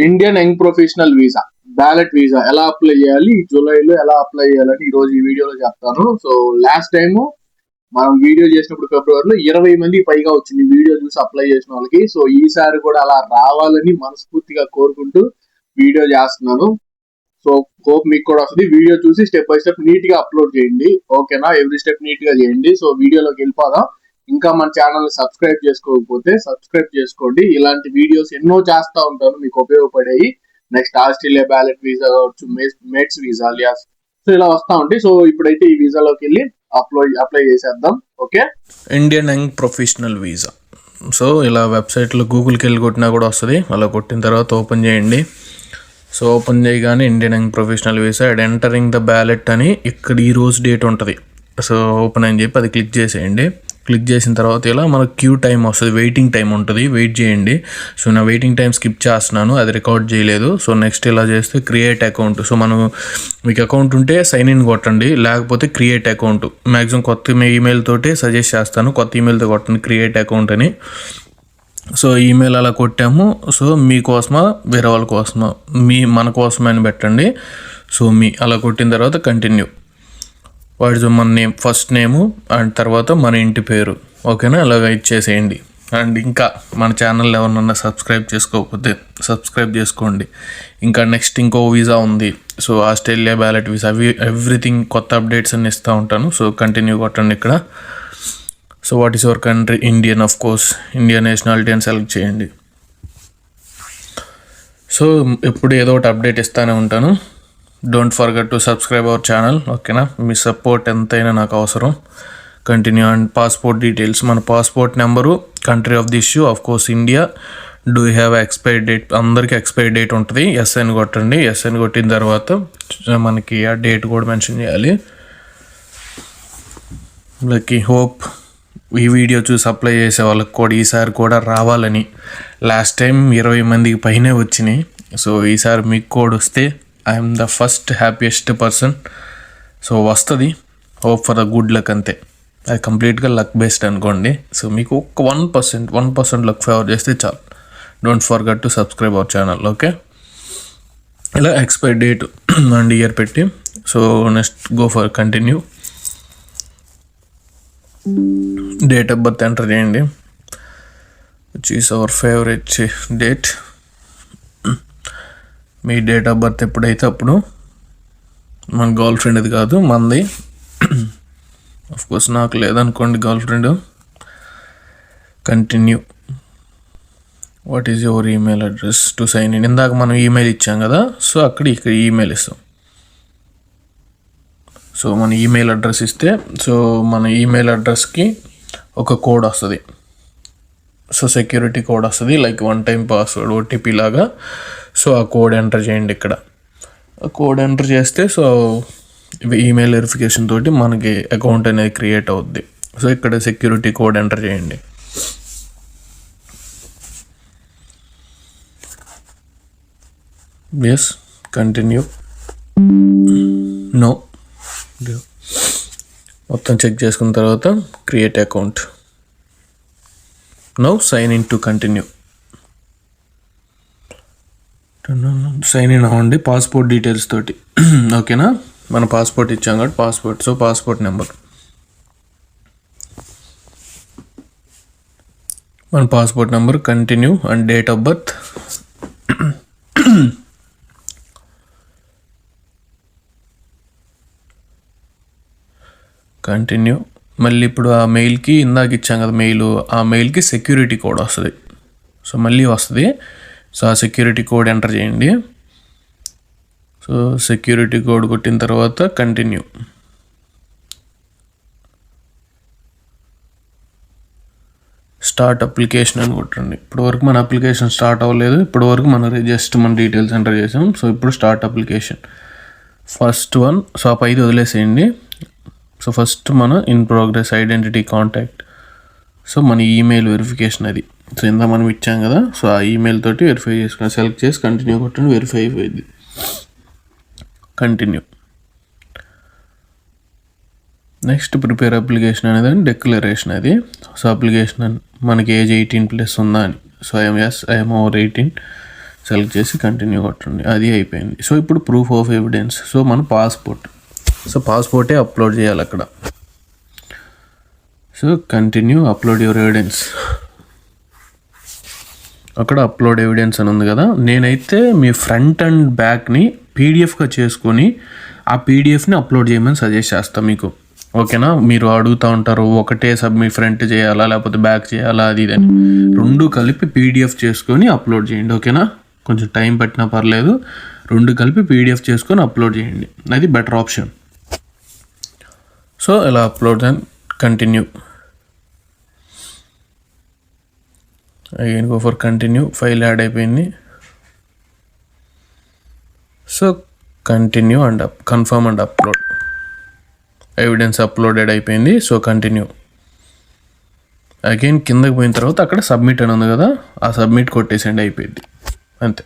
Indian young professional visa, ballot visa ఎలా apply చేయాలి, జూలైలో ఎలా అప్లై చేయాలని ఈ రోజు ఈ వీడియోలో చెప్తాను. సో లాస్ట్ టైం మనం వీడియో చేసినప్పుడు ఫిబ్రవరిలో 20 మంది పైగా వచ్చింది వీడియో చూసి అప్లై చేసిన వాళ్ళకి. సో ఈసారి కూడా అలా రావాలని మనస్ఫూర్తిగా కోరుకుంటూ వీడియో చేస్తున్నాను. సో హోప్ మీకు కూడా వస్తుంది. వీడియో చూసి స్టెప్ బై స్టెప్ నీట్ గా అప్లోడ్ చేయండి, ఓకేనా? ఎవ్రీ స్టెప్ నీట్ గా చేయండి. సో వీడియోలోకి వెళ్ళిపోదాం. ఇంకా మన ఛానల్ సబ్స్క్రైబ్ చేసుకోకపోతే సబ్స్క్రైబ్ చేసుకోండి. ఇలాంటి వీడియోస్ ఎన్నో చేస్తూ ఉంటాను మీకు ఉపయోగపడేవి. నెక్స్ట్ ఆస్ట్రేలియా బ్యాలెట్ వీసా కావచ్చు, మేట్స్ వీసా అలియాస్, సో ఇలా వస్తూ ఉంటాయి. సో ఇప్పుడైతే ఈ వీసాలోకి వెళ్ళి అప్లై చేసేద్దాం. Okay, Indian young professional visa. So ఇలా వెబ్సైట్లో గూగుల్కి వెళ్ళి కొట్టినా కూడా వస్తుంది. అలా కొట్టిన తర్వాత ఓపెన్ చేయండి. సో ఓపెన్ చేయగానే Indian young professional visa and entering the ballot అని ఇక్కడ ఈ రోజు డేట్ ఉంటుంది. సో ఓపెన్ అని చెప్పి అది క్లిక్ చేసేయండి. క్లిక్ చేసిన తర్వాత ఇలా మనకు క్యూ టైం వస్తుంది, వెయిటింగ్ టైం ఉంటుంది, వెయిట్ చేయండి. సో నా వెయిటింగ్ టైం స్కిప్ చేస్తున్నాను, అది రికార్డ్ చేయలేదు. సో నెక్స్ట్ ఇలా చేస్తే క్రియేట్ అకౌంట్. సో మనం మీకు అకౌంట్ ఉంటే సైన్ ఇన్ కొట్టండి, లేకపోతే క్రియేట్ అకౌంట్. మ్యాక్సిమం కొత్త ఈమెయిల్ తోటే సజెస్ట్ చేస్తాను, కొత్త ఈమెయిల్తో కొట్టండి క్రియేట్ అకౌంట్ అని. సో ఈమెయిల్ అలా కొట్టాము. సో మీకోసమా వేరే వాళ్ళ కోసమా, మన కోసమే అని పెట్టండి. సో అలా కొట్టిన తర్వాత కంటిన్యూ. వాట్ ఇస్ మన నేమ్, ఫస్ట్ నేము అండ్ తర్వాత మన ఇంటి పేరు, ఓకేనా? అలాగ ఇచ్చేసేయండి. అండ్ ఇంకా మన ఛానల్ ఎవరినన్నా సబ్స్క్రైబ్ చేసుకోకపోతే సబ్స్క్రైబ్ చేసుకోండి. ఇంకా నెక్స్ట్ ఇంకో వీసా ఉంది. So Australia ballot visa, everything కొత్త అప్డేట్స్ అన్ని ఇస్తూ ఉంటాను. సో కంటిన్యూ కొట్టండి ఇక్కడ. So what is your country? Indian, of course Indian nationality అని సెలెక్ట్ చేయండి. సో ఎప్పుడు ఏదో ఒకటి అప్డేట్ ఇస్తూనే ఉంటాను. Don't forget to subscribe our channel, ఓకేనా? మీ సపోర్ట్ ఎంతైనా నాకు అవసరం. కంటిన్యూ. అండ్ పాస్పోర్ట్ డీటెయిల్స్, మన passport number, country of the issue, of course India. Do you have expiry date? అందరికీ ఎక్స్పైరీ డేట్ ఉంటుంది. ఎస్ఎన్ కొట్టండి. ఎస్ఎన్ కొట్టిన తర్వాత మనకి ఆ డేట్ కూడా మెన్షన్ చేయాలి. లక్కీ హోప్ ఈ వీడియో చూసి అప్లై చేసే వాళ్ళకి కూడా ఈసారి కూడా రావాలని. లాస్ట్ టైం 20 మందికి పైనే వచ్చినాయి. సో ఈసారి మీకు కూడా వస్తే I'm the first happiest person. So వస్తుంది. Hope for the good luck, అంతే. అది కంప్లీట్గా లక్ బేస్డ్ అనుకోండి. సో మీకు ఒక 1% లక్ ఫేవర్ చేస్తే చాలు. Don't forget to subscribe our channel, okay? ఇలా ఎక్స్పైరీ డేట్ అండ్ ఇయర్ పెట్టి, so next go for continue. Date of birth enter చేయండి, which is our favourite date. మీ డేట్ ఆఫ్ బర్త్ ఎప్పుడైతే అప్పుడు. మన గర్ల్ ఫ్రెండ్ది కాదు, మనది. కోర్స్ నాకు లేదనుకోండి girl friend. Continue. What is your email address to sign in? ఇందాక మనం ఈమెయిల్ ఇచ్చాం కదా, సో ఇక్కడ ఈమెయిల్ ఇస్తాం. సో మన ఈమెయిల్ అడ్రస్ ఇస్తే, సో మన ఈమెయిల్ అడ్రస్కి ఒక కోడ్ వస్తుంది. సో సెక్యూరిటీ కోడ్ వస్తుంది, లైక్ 1 టైం పాస్వర్డ్, ఓటీపీ లాగా. సో ఆ కోడ్ ఎంటర్ చేయండి ఇక్కడ. ఆ కోడ్ ఎంటర్ చేస్తే సో ఈమెయిల్ వెరిఫికేషన్ తోటి మనకి అకౌంట్ అనేది క్రియేట్ అవుద్ది. సో ఇక్కడ సెక్యూరిటీ కోడ్ ఎంటర్ చేయండి. Yes, continue. నో, మొత్తం చెక్ చేసుకున్న తర్వాత create account. Now sign in to continue. Sign in అవ్వండి పాస్పోర్ట్ డీటెయిల్స్ తోటి, ఓకేనా? మన పాస్పోర్ట్ ఇచ్చాం కాబట్టి పాస్పోర్ట్. సో పాస్పోర్ట్ నెంబర్, మన passport number, continue. And date of birth, continue. మళ్ళీ ఇప్పుడు ఆ మెయిల్కి ఇందాక ఇచ్చాం కదా మెయిల్, ఆ మెయిల్కి సెక్యూరిటీ కోడ్ వస్తుంది. సో మళ్ళీ వస్తుంది. సో ఆ సెక్యూరిటీ కోడ్ ఎంటర్ చేయండి. సో సెక్యూరిటీ కోడ్ కొట్టిన తర్వాత కంటిన్యూ. స్టార్ట్ అప్లికేషన్ అని కొట్టండి. ఇప్పుడు వరకు మన అప్లికేషన్ స్టార్ట్ అవ్వలేదు. ఇప్పుడు వరకు మన జస్ట్ మన డీటెయిల్స్ ఎంటర్ చేసాం. సో ఇప్పుడు start application, first one. So ఆ 5 వదిలేసేయండి. సో ఫస్ట్ మన in progress, identity, contact. So మన ఈమెయిల్ వెరిఫికేషన్ అది. సో ఇందా మనం ఇచ్చాం కదా, సో ఆ ఈమెయిల్ తోటి వెరిఫై చేసుకుని సెలెక్ట్ చేసి కంటిన్యూ కొట్టండి. వెరిఫై అయిపోయింది. కంటిన్యూ. నెక్స్ట్ ప్రిపేర్ అప్లికేషన్ అనేది డిక్లరేషన్ అది. సో అప్లికేషన్ మనకి ఏజ్ 18+ ఉందా అని. So I'm over 18. సెలెక్ట్ చేసి కంటిన్యూ కొట్టండి, అది అయిపోయింది. సో ఇప్పుడు ప్రూఫ్ ఆఫ్ ఎవిడెన్స్, సో మన పాస్పోర్ట్, సో పాస్పోర్టే అప్లోడ్ చేయాలి అక్కడ. So continue upload your evidence, అక్కడ అప్లోడ్ ఎవిడెన్స్ అని ఉంది కదా. నేనైతే మీ ఫ్రంట్ అండ్ బ్యాక్ని పీడిఎఫ్గా చేసుకొని ఆ పీడిఎఫ్ని అప్లోడ్ చేయమని సజెస్ట్ చేస్తాను మీకు, ఓకేనా. మీరు అడుగుతూ ఉంటారు ఒకటే సబ్మిట్ ఫ్రంట్ చేయాలా లేకపోతే బ్యాక్ చేయాలా అది ఇది అని, రెండు కలిపి పీడిఎఫ్ చేసుకొని అప్లోడ్ చేయండి, ఓకేనా. కొంచెం టైం పట్టినా పర్లేదు, రెండు కలిపి పీడిఎఫ్ చేసుకొని అప్లోడ్ చేయండి, అది బెటర్ ఆప్షన్. సో ఇలా upload and continue, again go for continue, file add అయిపోయింది. So continue and confirm and upload, evidence uploaded అయిపోయింది. సో కంటిన్యూ, అగైన్ కిందకి పోయిన తర్వాత అక్కడ సబ్మిట్ అని ఉంది కదా, ఆ సబ్మిట్ కొట్టేసండి, అయిపోయింది, అంతే.